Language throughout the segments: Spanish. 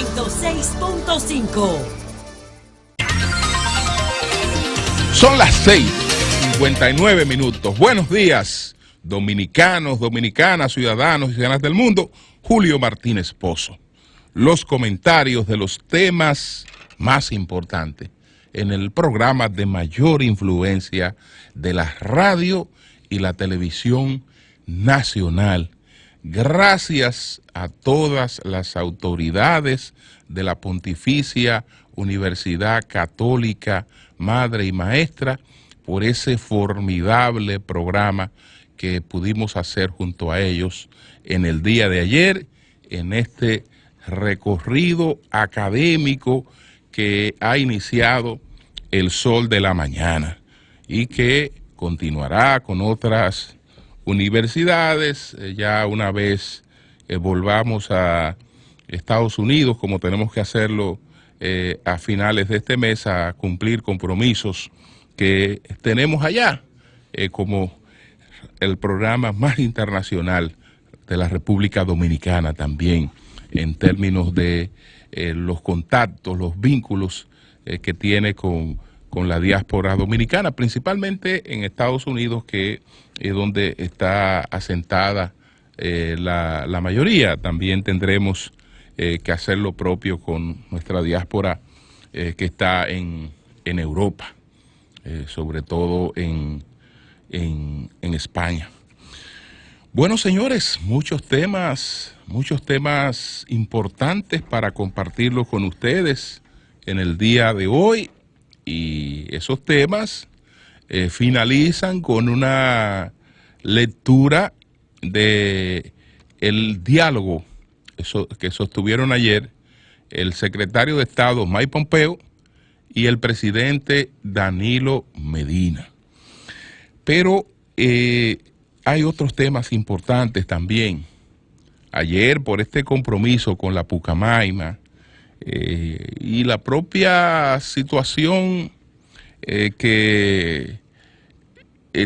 106.5. Son las 6:59 minutos. Buenos días, dominicanos, dominicanas, ciudadanos y ciudadanas del mundo. Julio Martínez Pozo. Los comentarios de los temas más importantes en el programa de mayor influencia de la radio y la televisión nacional. Gracias a todas las autoridades de la Pontificia Universidad Católica Madre y Maestra por ese formidable programa que pudimos hacer junto a ellos en el día de ayer, en este recorrido académico que ha iniciado el Sol de la Mañana y que continuará con otras universidades, ya una vez volvamos a Estados Unidos, como tenemos que hacerlo a finales de este mes, a cumplir compromisos que tenemos allá, como el programa más internacional de la República Dominicana también, en términos de los contactos, los vínculos que tiene con la diáspora dominicana, principalmente en Estados Unidos, que es donde está asentada la mayoría. También tendremos que hacer lo propio con nuestra diáspora que está en Europa, sobre todo en España. Bueno, señores, muchos temas importantes para compartirlos con ustedes en el día de hoy, y esos temas finalizan con una lectura de el diálogo que sostuvieron ayer el secretario de Estado Mike Pompeo y el presidente Danilo Medina. Pero hay otros temas importantes también. Ayer, por este compromiso con la Pucamaima y la propia situación que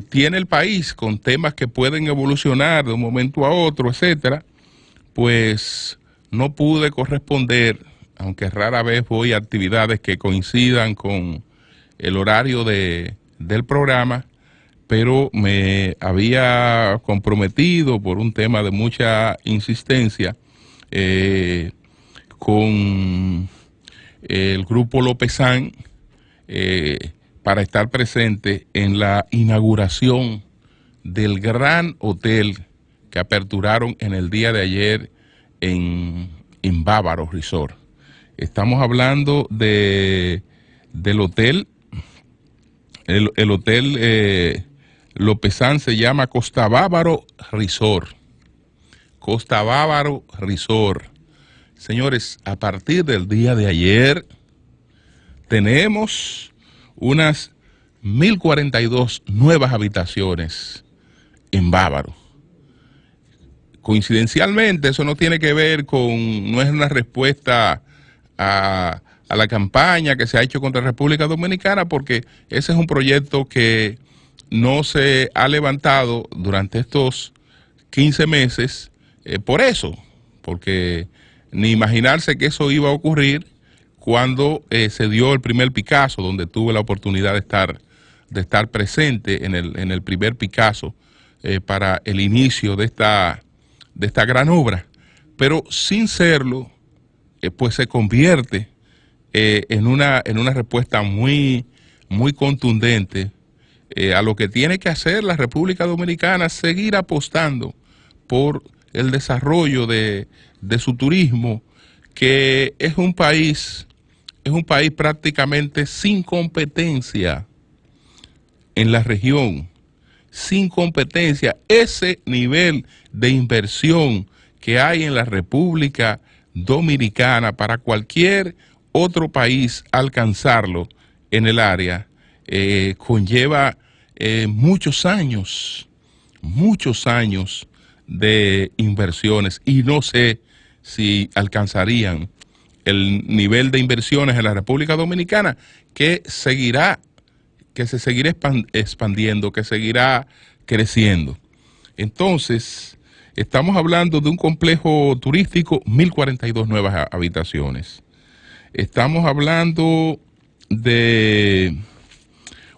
tiene el país con temas que pueden evolucionar de un momento a otro, etcétera, pues no pude corresponder, aunque rara vez voy a actividades que coincidan con el horario del programa, pero me había comprometido por un tema de mucha insistencia con el grupo Lópezán para estar presente en la inauguración del gran hotel que aperturaron en el día de ayer en Bávaro Resort. Estamos hablando del hotel, el hotel Lópezán se llama Costa Bávaro Resort. Costa Bávaro Resort. Señores, a partir del día de ayer tenemos unas 1.042 nuevas habitaciones en Bávaro. Coincidencialmente, eso no tiene que ver no es una respuesta a la campaña que se ha hecho contra la República Dominicana, porque ese es un proyecto que no se ha levantado durante estos 15 meses por eso, porque ni imaginarse que eso iba a ocurrir cuando se dio el primer Picasso, donde tuve la oportunidad de estar presente en el primer Picasso para el inicio de esta gran obra, pero sin serlo, pues se convierte en una respuesta muy, muy contundente a lo que tiene que hacer la República Dominicana, seguir apostando por el desarrollo de su turismo, que es un país prácticamente sin competencia en la región, sin competencia. Ese nivel de inversión que hay en la República Dominicana, para cualquier otro país alcanzarlo en el área, conlleva muchos años de inversiones, y no sé si alcanzarían el nivel de inversiones en la República Dominicana, que se seguirá expandiendo, que seguirá creciendo. Entonces, Estamos hablando de un complejo turístico, 1.042 nuevas habitaciones. Estamos hablando de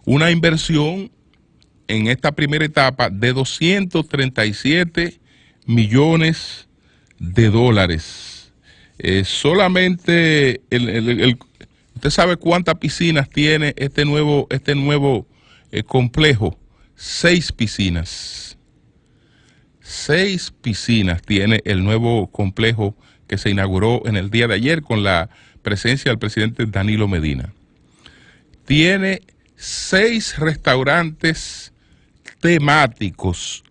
una inversión en esta primera etapa de 237 millones de dólares. Solamente ¿usted sabe cuántas piscinas tiene este nuevo complejo? 6 piscinas. 6 piscinas tiene el nuevo complejo que se inauguró en el día de ayer con la presencia del presidente Danilo Medina. Tiene 6 restaurantes temáticos,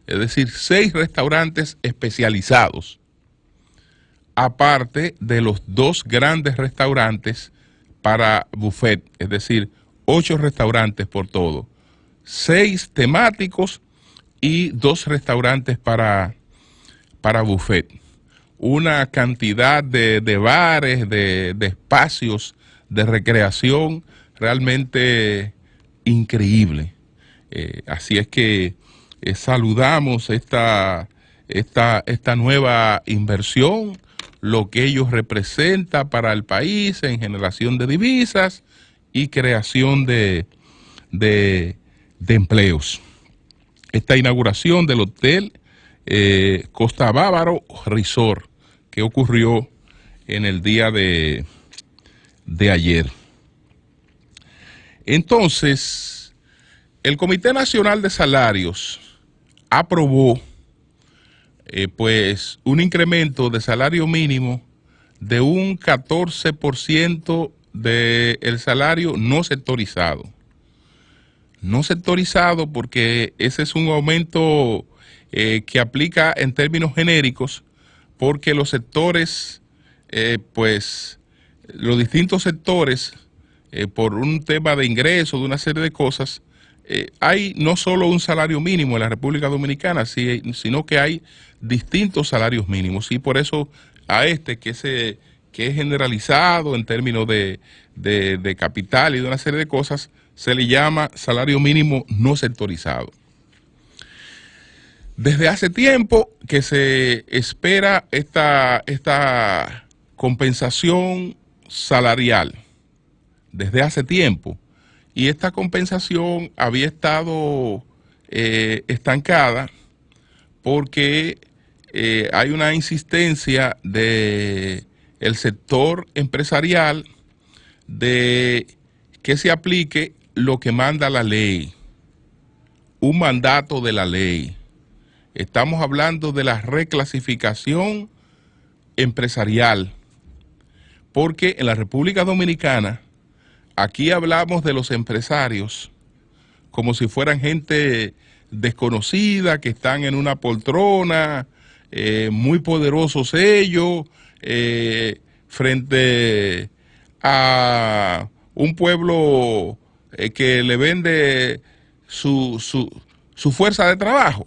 es decir, 6 restaurantes especializados, aparte de los 2 grandes restaurantes para buffet, es decir, 8 restaurantes por todo, 6 temáticos y 2 restaurantes para buffet. Una cantidad de bares, de espacios de recreación realmente increíble. Así es que saludamos esta nueva inversión, lo que ellos representan para el país en generación de divisas y creación de empleos. Esta inauguración del hotel Costa Bávaro Resort, que ocurrió en el día de ayer. Entonces, el Comité Nacional de Salarios aprobó pues un incremento de salario mínimo de un 14% del salario no sectorizado. No sectorizado porque ese es un aumento que aplica en términos genéricos, porque los sectores, pues los distintos sectores, por un tema de ingresos, de una serie de cosas, hay no solo un salario mínimo en la República Dominicana, sino que hay distintos salarios mínimos, y por eso a que es generalizado en términos de capital y de una serie de cosas, se le llama salario mínimo no sectorizado. Desde hace tiempo que se espera esta compensación salarial, desde hace tiempo, y esta compensación había estado estancada porque hay una insistencia del sector empresarial de que se aplique lo que manda la ley, un mandato de la ley. Estamos hablando de la reclasificación empresarial, porque en la República Dominicana, aquí hablamos de los empresarios como si fueran gente desconocida, que están en una poltrona, muy poderosos ellos, frente a un pueblo que le vende su fuerza de trabajo.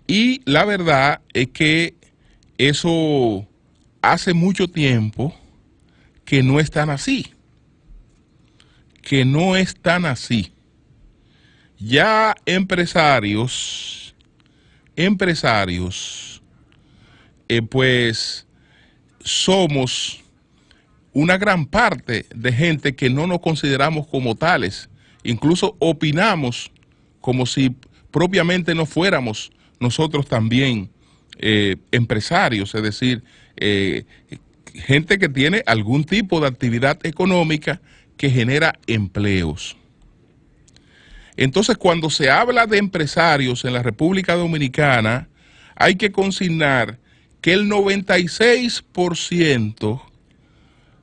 Y la verdad es que eso hace mucho tiempo que no es tan así. Que no es tan así. Ya empresarios, pues somos una gran parte de gente que no nos consideramos como tales. Incluso opinamos como si propiamente no fuéramos nosotros también empresarios, es decir, gente que tiene algún tipo de actividad económica que genera empleos. Entonces, cuando se habla de empresarios en la República Dominicana, hay que consignar que el 96%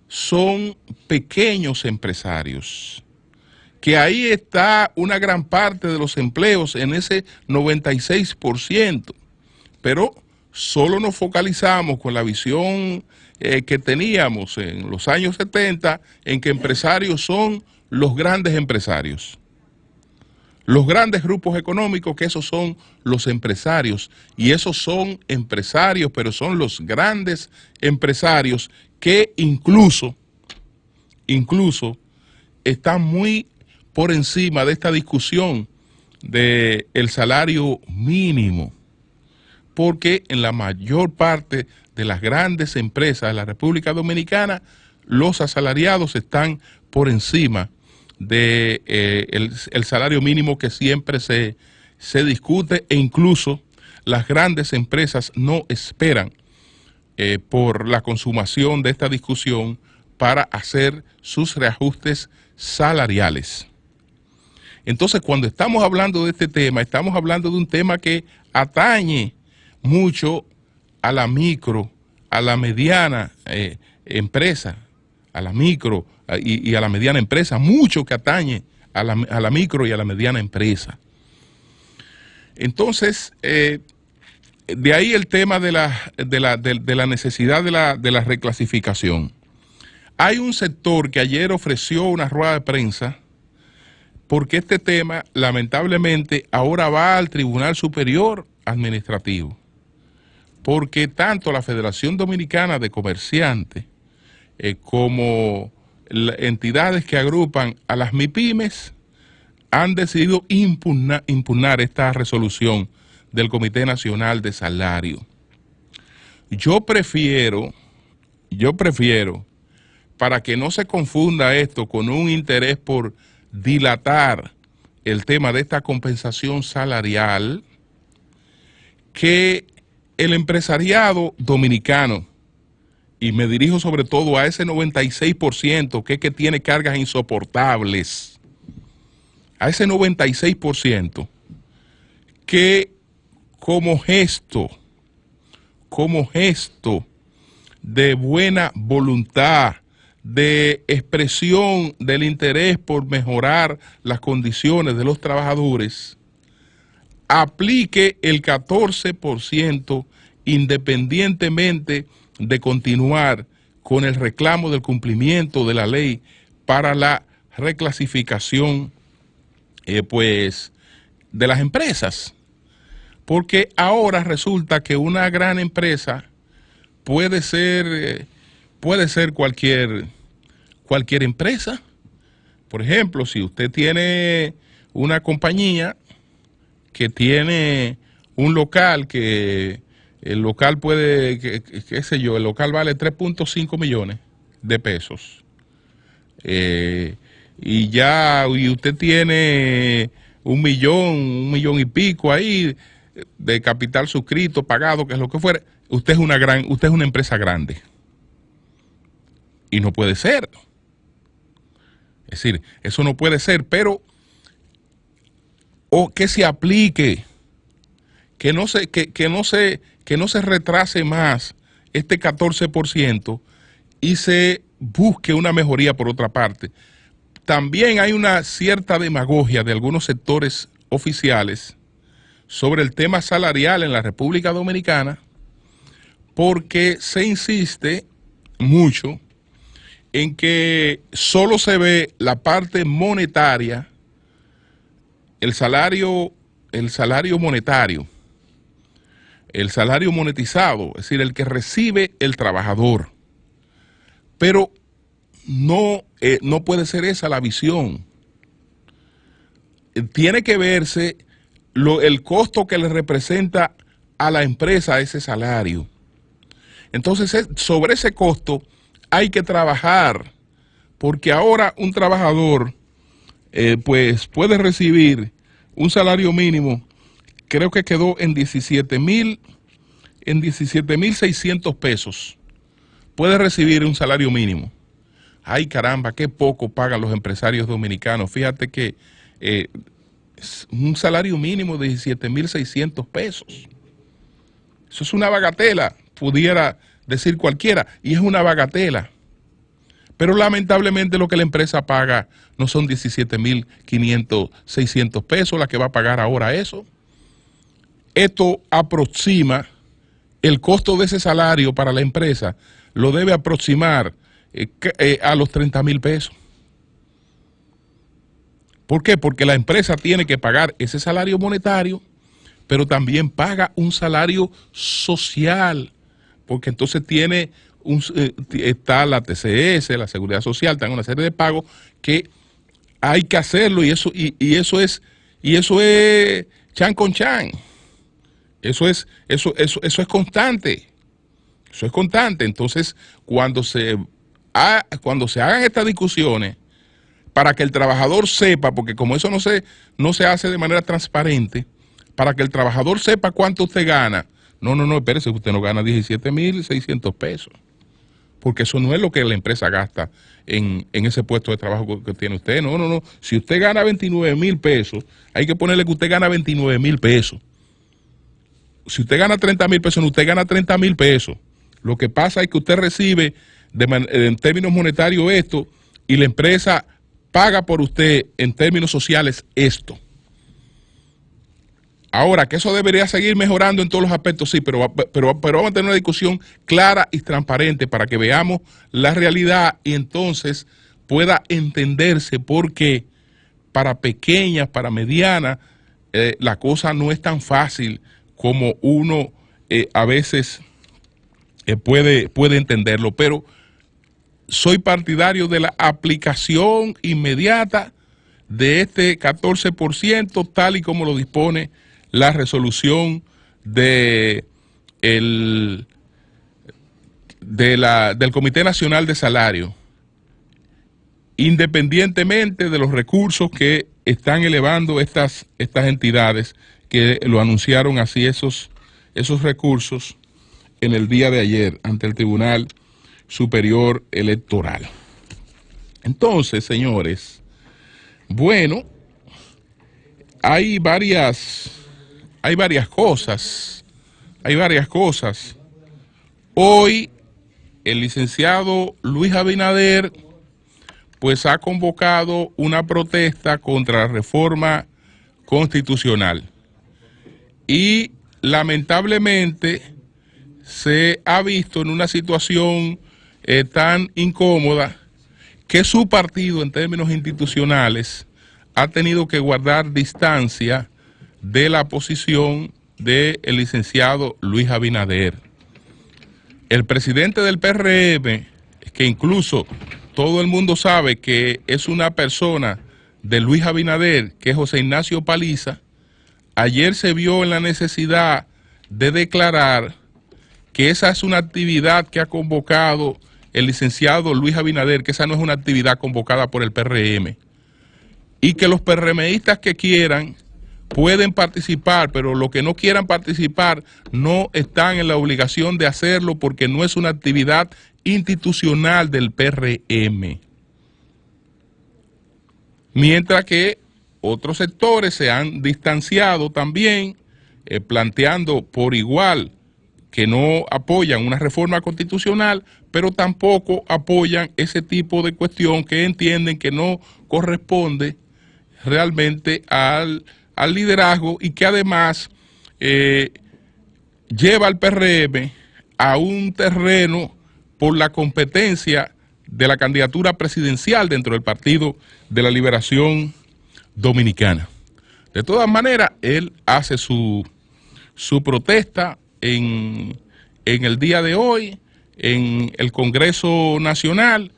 son pequeños empresarios, que ahí está una gran parte de los empleos en ese 96%, pero solo nos focalizamos con la visión que teníamos en los años 70, en que empresarios son los grandes empresarios. Los grandes grupos económicos, que esos son los empresarios, y esos son empresarios, pero son los grandes empresarios que incluso están muy por encima de esta discusión del salario mínimo. porque en la mayor parte de las grandes empresas de la República Dominicana los asalariados están por encima de el salario mínimo que siempre se discute, e incluso las grandes empresas no esperan por la consumación de esta discusión para hacer sus reajustes salariales. Entonces, cuando estamos hablando de este tema, estamos hablando de un tema que atañe mucho a la micro, a la mediana empresa, a la micro y a la mediana empresa, mucho que atañe a la micro y a la mediana empresa. Entonces, de ahí el tema de la necesidad de la reclasificación. Hay un sector que ayer ofreció una rueda de prensa porque este tema, lamentablemente, ahora va al Tribunal Superior Administrativo, porque tanto la Federación Dominicana de Comerciantes como entidades que agrupan a las MIPYMES han decidido impugnar esta resolución del Comité Nacional de Salario. Yo prefiero, para que no se confunda esto con un interés por dilatar el tema de esta compensación salarial, que el empresariado dominicano, y me dirijo sobre todo a ese 96% que tiene cargas insoportables, a ese 96% que como gesto de buena voluntad, de expresión del interés por mejorar las condiciones de los trabajadores, aplique el 14% independientemente de continuar con el reclamo del cumplimiento de la ley para la reclasificación pues de las empresas. Porque ahora resulta que una gran empresa puede ser cualquier empresa. Por ejemplo, si usted tiene una compañía que tiene un local, que el local puede, qué sé yo, el local vale 3.5 millones de pesos. Y usted tiene 1 millón y pico ahí de capital suscrito, pagado, que es lo que fuera. Usted es una empresa grande. Y no puede ser. Es decir, eso no puede ser, pero o que se aplique, que no se retrase más este 14% y se busque una mejoría por otra parte. También hay una cierta demagogia de algunos sectores oficiales sobre el tema salarial en la República Dominicana, porque se insiste mucho en que solo se ve la parte monetaria, el salario monetario, el salario monetizado, es decir, el que recibe el trabajador. Pero no puede ser esa la visión. Tiene que verse el costo que le representa a la empresa ese salario. Entonces, sobre ese costo hay que trabajar, porque ahora un trabajador pues puede recibir un salario mínimo, creo que quedó en 17.600 pesos. Puede recibir un salario mínimo. Ay, caramba, qué poco pagan los empresarios dominicanos. Fíjate que un salario mínimo de 17.600 pesos. Eso es una bagatela, pudiera decir cualquiera, y es una bagatela. Pero lamentablemente lo que la empresa paga no son 17.500, 600 pesos la que va a pagar ahora eso. Esto aproxima el costo de ese salario para la empresa, lo debe aproximar a los 30.000 pesos. ¿Por qué? Porque la empresa tiene que pagar ese salario monetario, pero también paga un salario social, porque entonces está la TCS, la Seguridad Social, están una serie de pagos que hay que hacerlo, y eso es chan con chan. Eso es constante. Eso es constante. Entonces, cuando se hagan estas discusiones, para que el trabajador sepa, porque como eso no se hace de manera transparente, para que el trabajador sepa cuánto usted gana. No, espérese, usted no gana 17.600 pesos. Porque eso no es lo que la empresa gasta en ese puesto de trabajo que tiene usted. No. Si usted gana 29.000 pesos, hay que ponerle que usted gana 29.000 pesos. Si usted gana 30.000 pesos, no, usted gana 30.000 pesos. Lo que pasa es que usted recibe en términos monetarios esto y la empresa paga por usted en términos sociales esto. Ahora, que eso debería seguir mejorando en todos los aspectos, sí, pero vamos a tener una discusión clara y transparente para que veamos la realidad y entonces pueda entenderse por qué para pequeñas, para medianas, la cosa no es tan fácil como uno a veces puede entenderlo, pero soy partidario de la aplicación inmediata de este 14% tal y como lo dispone la resolución del Comité Nacional de Salario, independientemente de los recursos que están elevando estas entidades que lo anunciaron así esos recursos en el día de ayer ante el Tribunal Superior Electoral. Entonces, señores, bueno, hay varias cosas. Hoy el licenciado Luis Abinader pues ha convocado una protesta contra la reforma constitucional y lamentablemente se ha visto en una situación tan incómoda que su partido en términos institucionales ha tenido que guardar distancia de la posición del licenciado Luis Abinader. El presidente del PRM, que incluso todo el mundo sabe que es una persona de Luis Abinader, que es José Ignacio Paliza, ayer se vio en la necesidad de declarar que esa es una actividad que ha convocado el licenciado Luis Abinader, que esa no es una actividad convocada por el PRM, y que los PRMistas que quieran pueden participar, pero los que no quieran participar no están en la obligación de hacerlo porque no es una actividad institucional del PRM. Mientras que otros sectores se han distanciado también, planteando por igual que no apoyan una reforma constitucional, pero tampoco apoyan ese tipo de cuestión que entienden que no corresponde realmente al liderazgo y que además lleva al PRM a un terreno por la competencia de la candidatura presidencial dentro del Partido de la Liberación Dominicana. De todas maneras, él hace su protesta en el día de hoy en el Congreso Nacional.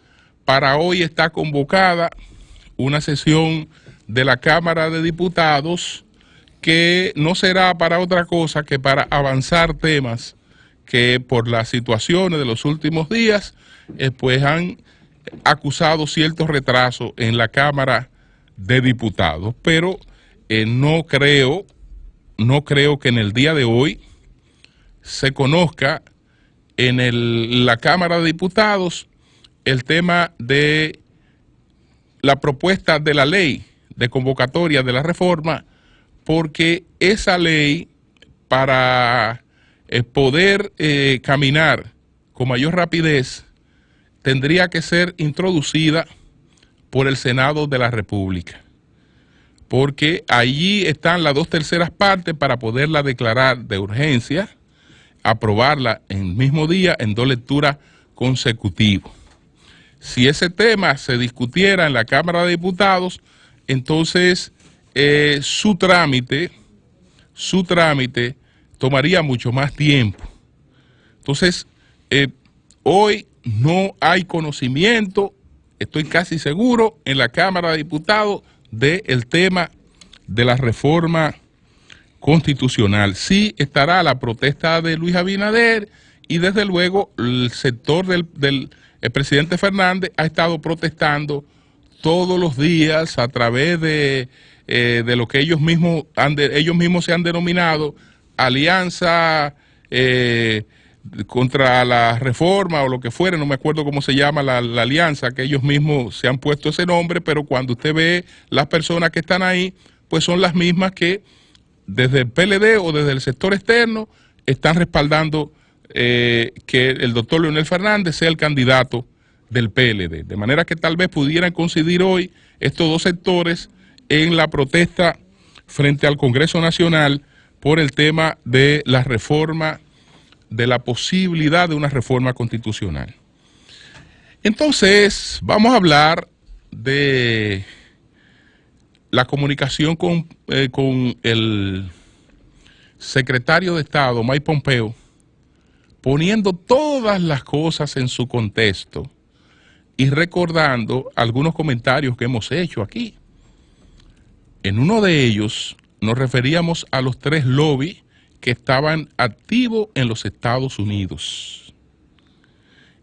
Para hoy está convocada una sesión de la Cámara de Diputados que no será para otra cosa que para avanzar temas que por las situaciones de los últimos días pues han acusado ciertos retrasos en la Cámara de Diputados, pero no creo que en el día de hoy se conozca en la Cámara de Diputados el tema de la propuesta de la ley de convocatoria de la reforma, porque esa ley, para poder caminar con mayor rapidez, tendría que ser introducida por el Senado de la República, porque allí están las 2/3 partes para poderla declarar de urgencia, aprobarla en el mismo día en 2 lecturas consecutivas. Si ese tema se discutiera en la Cámara de Diputados, entonces su trámite tomaría mucho más tiempo. Entonces, hoy no hay conocimiento, estoy casi seguro, en la Cámara de Diputados del tema de la reforma constitucional. Sí estará la protesta de Luis Abinader y desde luego el sector del el presidente Fernández ha estado protestando todos los días a través de lo que ellos mismos se han denominado alianza contra la reforma o lo que fuera, no me acuerdo cómo se llama la alianza, que ellos mismos se han puesto ese nombre, pero cuando usted ve las personas que están ahí, pues son las mismas que desde el PLD o desde el sector externo están respaldando que el doctor Leonel Fernández sea el candidato del PLD. De manera que tal vez pudieran coincidir hoy estos dos sectores en la protesta frente al Congreso Nacional por el tema de la reforma, de la posibilidad de una reforma constitucional. Entonces, vamos a hablar de la comunicación con el secretario de Estado, Mike Pompeo, poniendo todas las cosas en su contexto y recordando algunos comentarios que hemos hecho aquí. En uno de ellos nos referíamos a los 3 lobbies que estaban activos en los Estados Unidos.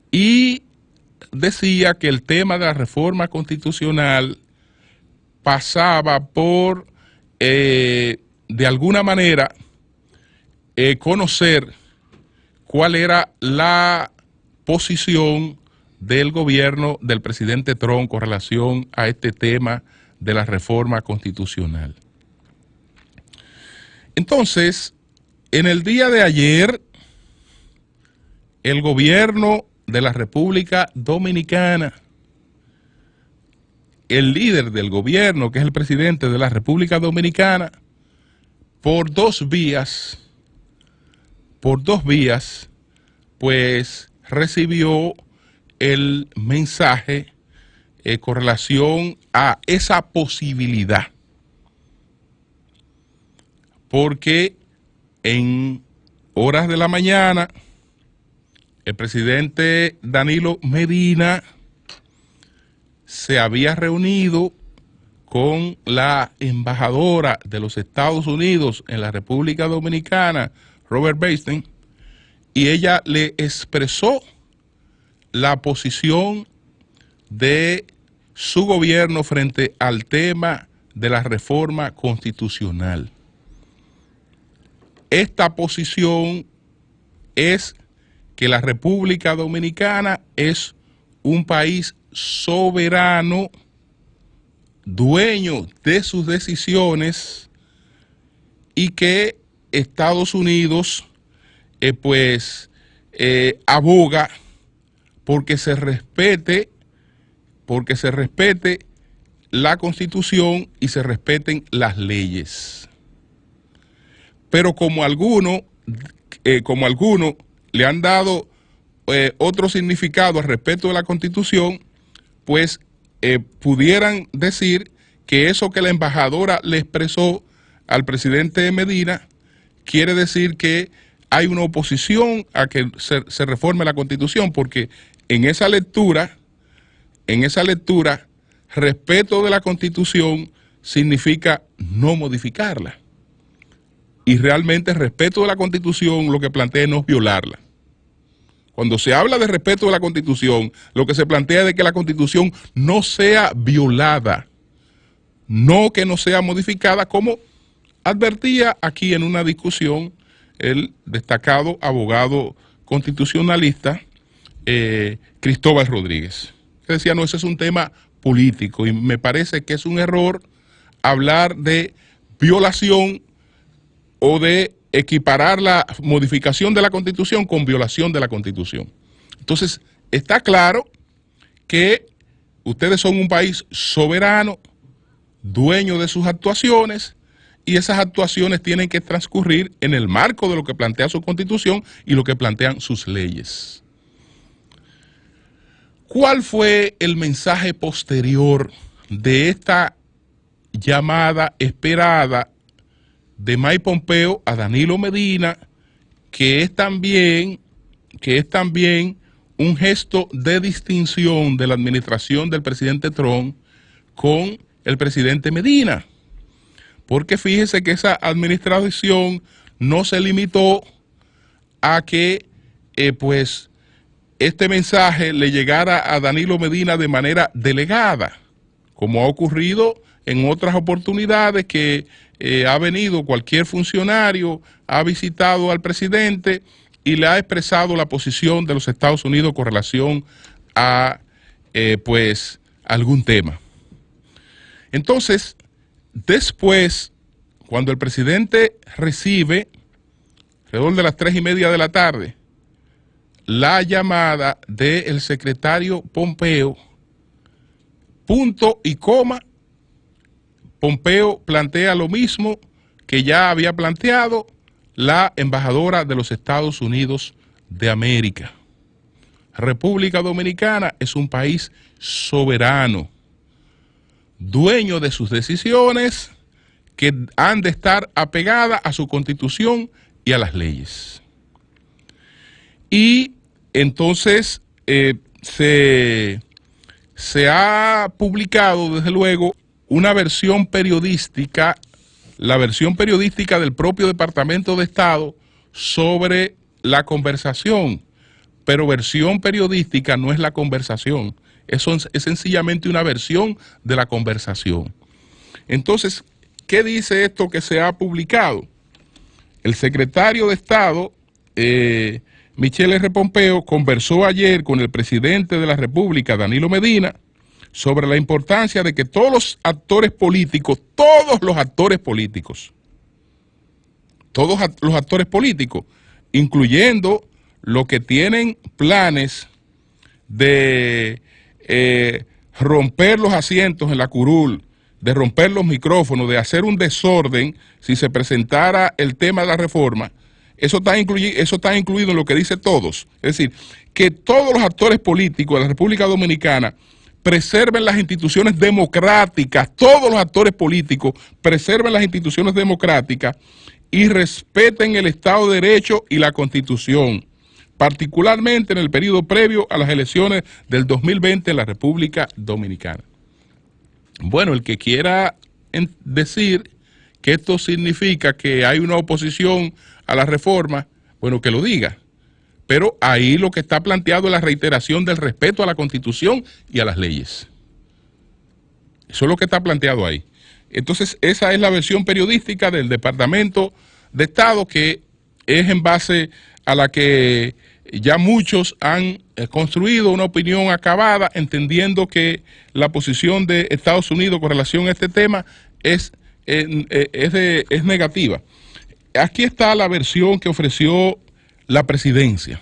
Y decía que el tema de la reforma constitucional pasaba por, de alguna manera, conocer cuál era la posición del gobierno del presidente Trump con relación a este tema de la reforma constitucional. Entonces, en el día de ayer, el gobierno de la República Dominicana, el líder del gobierno, que es el presidente de la República Dominicana, por dos vías, pues recibió el mensaje con relación a esa posibilidad. Porque en horas de la mañana, el presidente Danilo Medina se había reunido con la embajadora de los Estados Unidos en la República Dominicana, Robert Basden, y ella le expresó la posición de su gobierno frente al tema de la reforma constitucional. Esta posición es que la República Dominicana es un país soberano, dueño de sus decisiones, y que Estados Unidos aboga porque se respete la Constitución y se respeten las leyes. Pero como algunos le han dado otro significado al respeto de la Constitución, pues pudieran decir que eso que la embajadora le expresó al presidente Medina quiere decir que hay una oposición a que se reforme la Constitución, porque en esa lectura, respeto de la Constitución significa no modificarla. Y realmente el respeto de la Constitución lo que plantea no es violarla. Cuando se habla de respeto de la Constitución, lo que se plantea es de que la Constitución no sea violada, no que no sea modificada, como advertía aquí en una discusión el destacado abogado constitucionalista Cristóbal Rodríguez. Que decía, no, ese es un tema político y me parece que es un error hablar de violación o de equiparar la modificación de la Constitución con violación de la Constitución. Entonces, está claro que ustedes son un país soberano, dueño de sus actuaciones, y esas actuaciones tienen que transcurrir en el marco de lo que plantea su Constitución y lo que plantean sus leyes. ¿Cuál fue el mensaje posterior de esta llamada esperada de Mike Pompeo a Danilo Medina, que es también un gesto de distinción de la administración del presidente Trump con el presidente Medina? porque fíjese que esa administración no se limitó a que pues este mensaje le llegara a Danilo Medina de manera delegada, como ha ocurrido en otras oportunidades que ha venido cualquier funcionario, ha visitado al presidente y le ha expresado la posición de los Estados Unidos con relación a pues algún tema. Entonces, después, cuando el presidente recibe, alrededor de las 3:30 de la tarde, la llamada del secretario Pompeo, punto y coma, Pompeo plantea lo mismo que ya había planteado la embajadora de los Estados Unidos de América. República Dominicana es un país soberano, dueño de sus decisiones, que han de estar apegadas a su constitución y a las leyes. Y entonces se ha publicado, desde luego, una versión periodística, la versión periodística del propio Departamento de Estado sobre la conversación, pero versión periodística no es la conversación, eso es sencillamente una versión de la conversación. Entonces, ¿qué dice esto que se ha publicado? El secretario de Estado, Michelle R. Pompeo, conversó ayer con el presidente de la República, Danilo Medina, sobre la importancia de que todos los actores políticos, incluyendo los que tienen planes de romper los asientos en la curul, de romper los micrófonos, de hacer un desorden si se presentara el tema de la reforma, eso está incluido en lo que dice todos. Es decir, que todos los actores políticos de la República Dominicana preserven las instituciones democráticas, todos los actores políticos preserven las instituciones democráticas y respeten el Estado de Derecho y la Constitución, particularmente en el periodo previo a las elecciones del 2020 en la República Dominicana. Bueno, el que quiera decir que esto significa que hay una oposición a la reforma, bueno, que lo diga. Pero ahí lo que está planteado es la reiteración del respeto a la Constitución y a las leyes. Eso es lo que está planteado ahí. Entonces, esa es la versión periodística del Departamento de Estado, que es en base a la que ya muchos han construido una opinión acabada, entendiendo que la posición de Estados Unidos con relación a este tema es negativa. Aquí está la versión que ofreció la presidencia,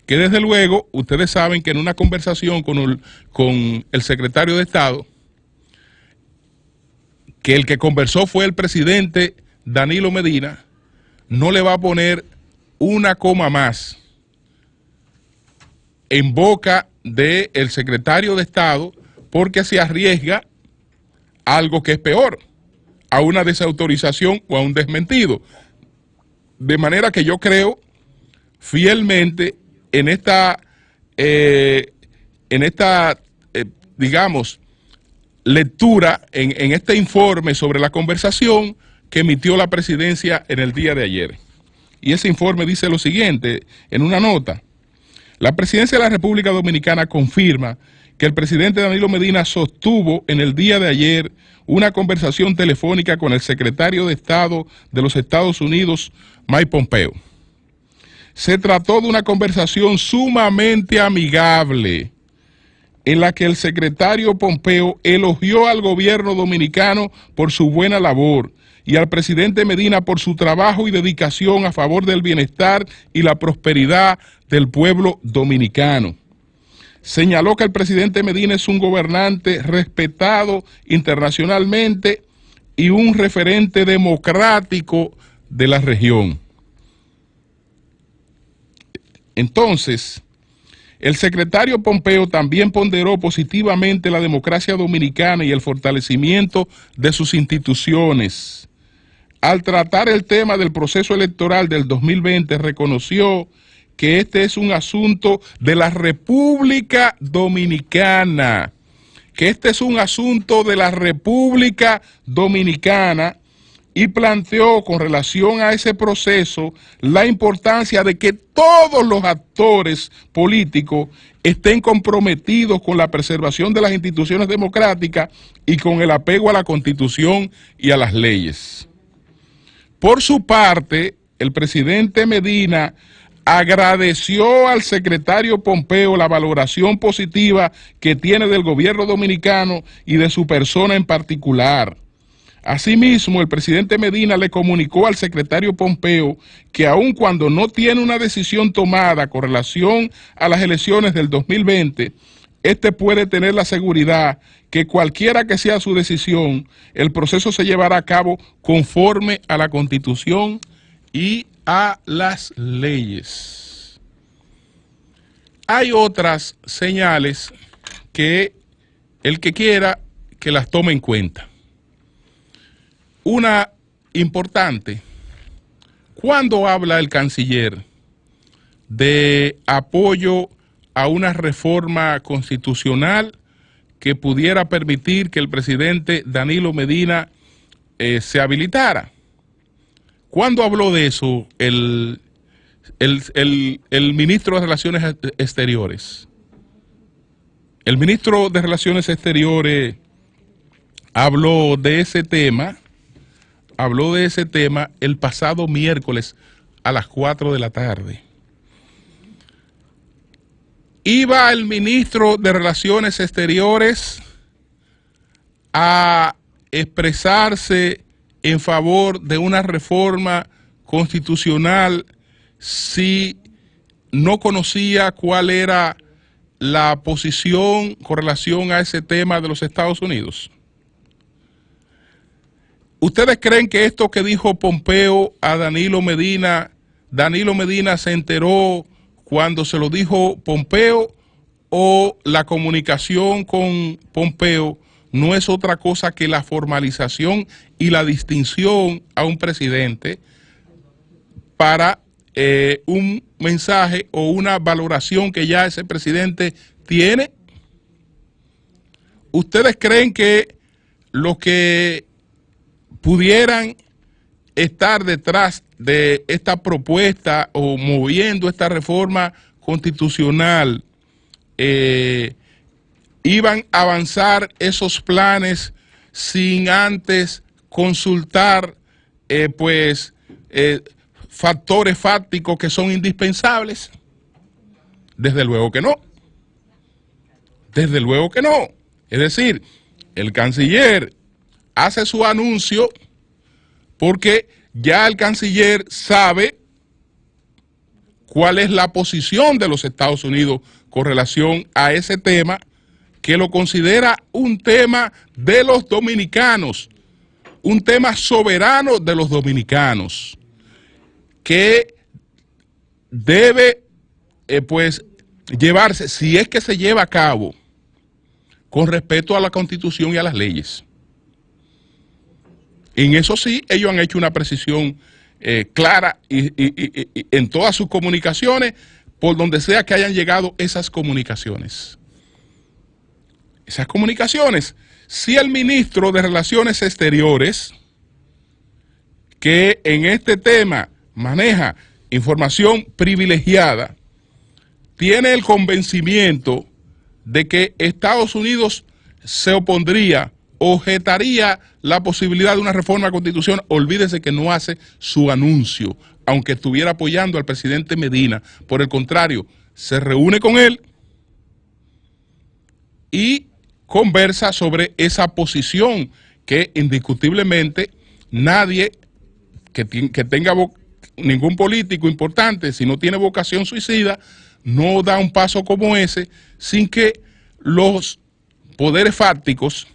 que desde luego ustedes saben que en una conversación con el secretario de Estado, que el que conversó fue el presidente Danilo Medina, no le va a poner una coma más en boca del secretario de Estado, porque se arriesga a algo que es peor, a una desautorización o a un desmentido. De manera que yo creo fielmente en esta digamos, lectura, en este informe sobre la conversación que emitió la presidencia en el día de ayer. Y ese informe dice lo siguiente, en una nota: la presidencia de la República Dominicana confirma que el presidente Danilo Medina sostuvo en el día de ayer una conversación telefónica con el secretario de Estado de los Estados Unidos, Mike Pompeo. Se trató de una conversación sumamente amigable, en la que el secretario Pompeo elogió al gobierno dominicano por su buena labor y al presidente Medina por su trabajo y dedicación a favor del bienestar y la prosperidad del pueblo dominicano. Señaló que el presidente Medina es un gobernante respetado internacionalmente y un referente democrático de la región. Entonces, el secretario Pompeo también ponderó positivamente la democracia dominicana y el fortalecimiento de sus instituciones. Al tratar el tema del proceso electoral del 2020, reconoció que este es un asunto de la República Dominicana, y planteó con relación a ese proceso la importancia de que todos los actores políticos estén comprometidos con la preservación de las instituciones democráticas y con el apego a la Constitución y a las leyes. Por su parte, el presidente Medina agradeció al secretario Pompeo la valoración positiva que tiene del gobierno dominicano y de su persona en particular. Asimismo, el presidente Medina le comunicó al secretario Pompeo que aun cuando no tiene una decisión tomada con relación a las elecciones del 2020, este puede tener la seguridad que cualquiera que sea su decisión, el proceso se llevará a cabo conforme a la Constitución y a las leyes. Hay otras señales que el que quiera que las tome en cuenta. Una importante, cuando habla el canciller de apoyo a una reforma constitucional que pudiera permitir que el presidente Danilo Medina se habilitara. ¿Cuándo habló de eso el ministro de Relaciones Exteriores? El ministro de Relaciones Exteriores habló de ese tema el pasado miércoles a las 4 de la tarde. Iba el ministro de Relaciones Exteriores a expresarse en favor de una reforma constitucional si no conocía cuál era la posición con relación a ese tema de los Estados Unidos. ¿Ustedes creen que esto que dijo Pompeo a Danilo Medina se enteró cuando se lo dijo Pompeo, o la comunicación con Pompeo no es otra cosa que la formalización y la distinción a un presidente para un mensaje o una valoración que ya ese presidente tiene? ¿Ustedes creen que los que pudieran estar detrás de esta propuesta o moviendo esta reforma constitucional iban a avanzar esos planes sin antes consultar factores fácticos que son indispensables? Desde luego que no. Desde luego que no. Es decir, el canciller hace su anuncio porque ya el canciller sabe cuál es la posición de los Estados Unidos con relación a ese tema, que lo considera un tema de los dominicanos, un tema soberano de los dominicanos, que debe llevarse, si es que se lleva a cabo, con respeto a la Constitución y a las leyes. En eso sí, ellos han hecho una precisión clara y en todas sus comunicaciones, por donde sea que hayan llegado esas comunicaciones. Esas comunicaciones, si el ministro de Relaciones Exteriores, que en este tema maneja información privilegiada, tiene el convencimiento de que Estados Unidos se opondría, objetaría la posibilidad de una reforma constitucional, olvídese que no hace su anuncio, aunque estuviera apoyando al presidente Medina. Por el contrario, se reúne con él y conversa sobre esa posición que indiscutiblemente nadie que tenga ningún político importante, si no tiene vocación suicida, no da un paso como ese sin que los poderes fácticos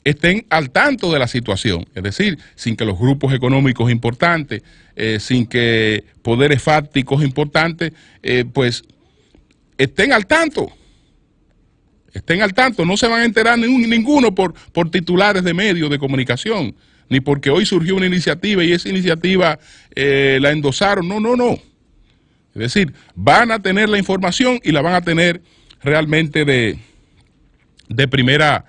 estén al tanto de la situación, es decir, sin que los grupos económicos importantes, sin que poderes fácticos importantes, estén al tanto. No se van a enterar ninguno por titulares de medios de comunicación, ni porque hoy surgió una iniciativa y esa iniciativa la endosaron, no. Es decir, van a tener la información y la van a tener realmente de primera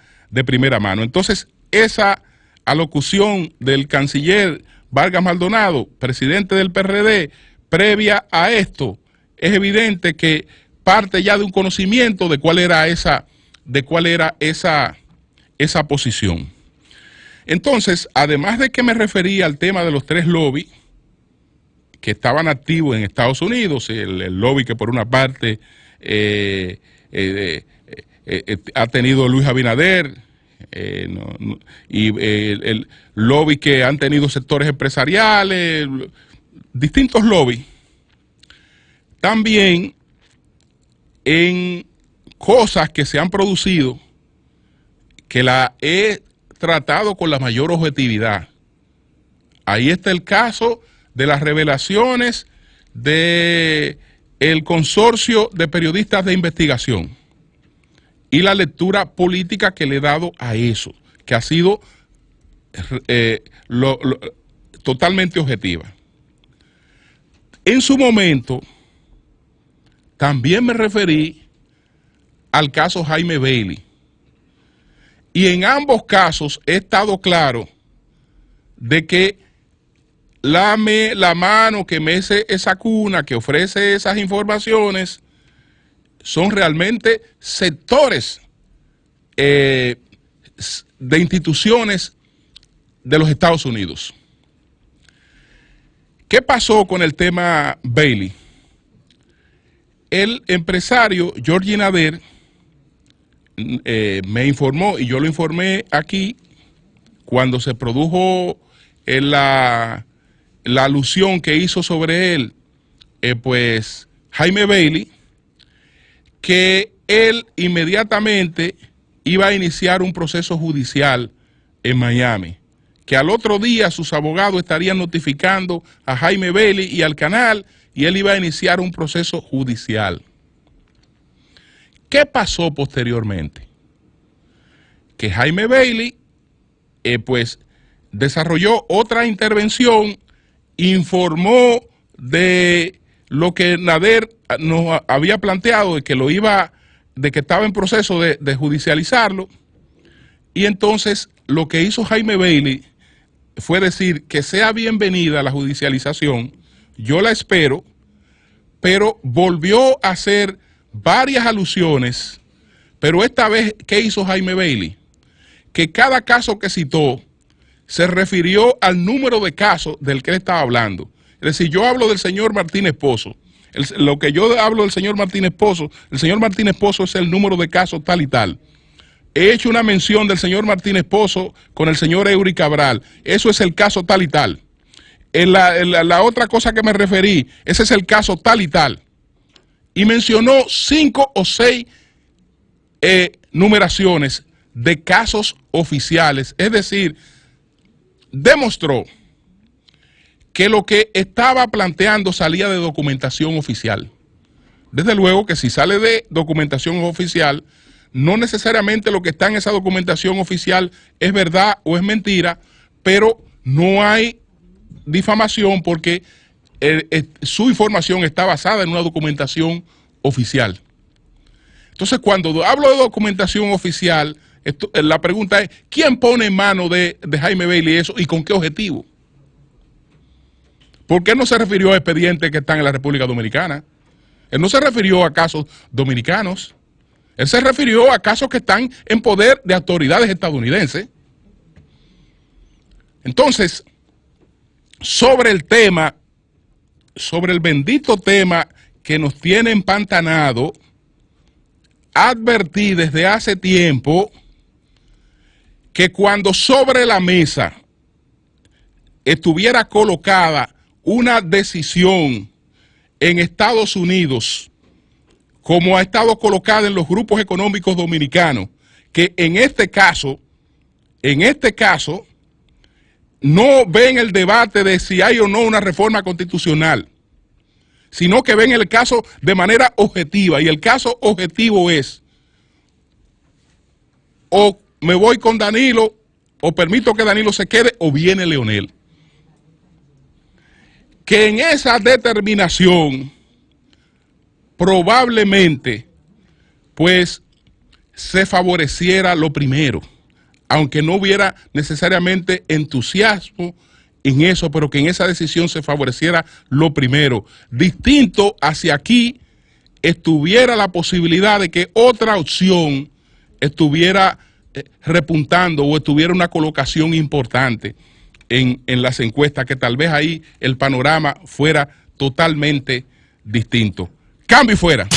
mano. Entonces, esa alocución del canciller Vargas Maldonado, presidente del PRD, previa a esto, es evidente que parte ya de un conocimiento de cuál era esa posición. Entonces, además de que me refería al tema de los 3 lobbies que estaban activos en Estados Unidos, el lobby que por una parte ha tenido Luis Abinader, y el lobby que han tenido sectores empresariales, distintos lobbies, también en cosas que se han producido que la he tratado con la mayor objetividad. Ahí está el caso de las revelaciones del consorcio de periodistas de investigación y la lectura política que le he dado a eso, que ha sido totalmente objetiva. En su momento, también me referí al caso Jaime Bailey. Y en ambos casos he estado claro de que la mano que mece esa cuna, que ofrece esas informaciones, son realmente sectores de instituciones de los Estados Unidos. ¿Qué pasó con el tema Bailey? El empresario Jorge Nader me informó, y yo lo informé aquí, cuando se produjo la alusión que hizo sobre él, pues Jaime Bailey, que él inmediatamente iba a iniciar un proceso judicial en Miami, que al otro día sus abogados estarían notificando a Jaime Bailey y al canal, y él iba a iniciar un proceso judicial. ¿Qué pasó posteriormente? Que Jaime Bailey, pues, desarrolló otra intervención, informó de lo que Nader nos había planteado, de que estaba en proceso de judicializarlo, y entonces lo que hizo Jaime Bailey fue decir que sea bienvenida la judicialización, yo la espero, pero volvió a hacer varias alusiones, pero esta vez, ¿qué hizo Jaime Bailey? Que cada caso que citó se refirió al número de casos del que él estaba hablando. Es decir, yo hablo del señor Martínez Pozo. Lo que yo hablo del señor Martínez Pozo, el señor Martínez Pozo es el número de casos tal y tal. He hecho una mención del señor Martínez Pozo con el señor Eury Cabral. Eso es el caso tal y tal. La otra cosa que me referí, ese es el caso tal y tal. Y mencionó 5 o 6 numeraciones de casos oficiales. Es decir, demostró que lo que estaba planteando salía de documentación oficial. Desde luego que si sale de documentación oficial, no necesariamente lo que está en esa documentación oficial es verdad o es mentira, pero no hay difamación porque su información está basada en una documentación oficial. Entonces, cuando hablo de documentación oficial, la pregunta es, ¿quién pone en mano de Jaime Bailey eso y con qué objetivo? ¿Por qué no se refirió a expedientes que están en la República Dominicana? Él no se refirió a casos dominicanos. Él se refirió a casos que están en poder de autoridades estadounidenses. Entonces, sobre el tema, sobre el bendito tema que nos tiene empantanado, advertí desde hace tiempo que cuando sobre la mesa estuviera colocada una decisión en Estados Unidos, como ha estado colocada en los grupos económicos dominicanos, que en este caso, no ven el debate de si hay o no una reforma constitucional, sino que ven el caso de manera objetiva, y el caso objetivo es, o me voy con Danilo, o permito que Danilo se quede, o viene Leonel. Que en esa determinación, probablemente, pues, se favoreciera lo primero, aunque no hubiera necesariamente entusiasmo en eso, pero que en esa decisión se favoreciera lo primero. Distinto hacia aquí estuviera la posibilidad de que otra opción estuviera repuntando o estuviera una colocación importante en las encuestas, que tal vez ahí el panorama fuera totalmente distinto. Cambio y fuera.